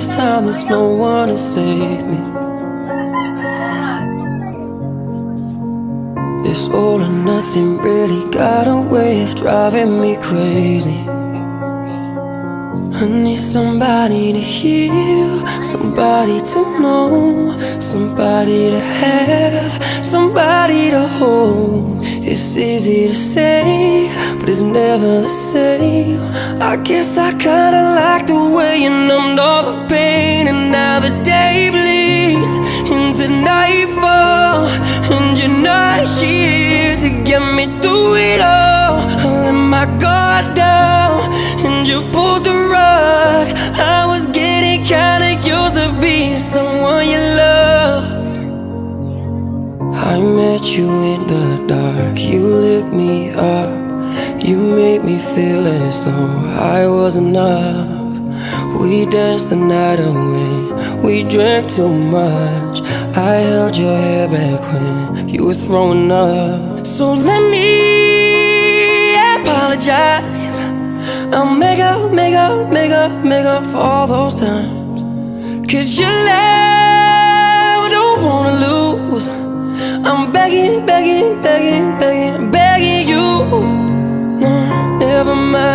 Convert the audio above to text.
this time there's no one to save me. This all or nothing really got a way of driving me crazy. I need somebody to heal, somebody to know, somebody to have, somebody to hold. It's easy to say, but it's never the same. I guess I kinda like the way you numbed all the pain. And now the day bleeds into nightfall, and you're not here to get me through it all. I let my guard down, and you pulled the rug. I was getting kinda used to being someone you loved. I met you in the dark, you lit me up. You made me feel as though I was enough. We danced the night away, we drank too much. I held your hair back when you were throwing up. So let me apologize. I'll make up for all those times. 'Cause your love I don't wanna lose. I'm begging you. No, never mind.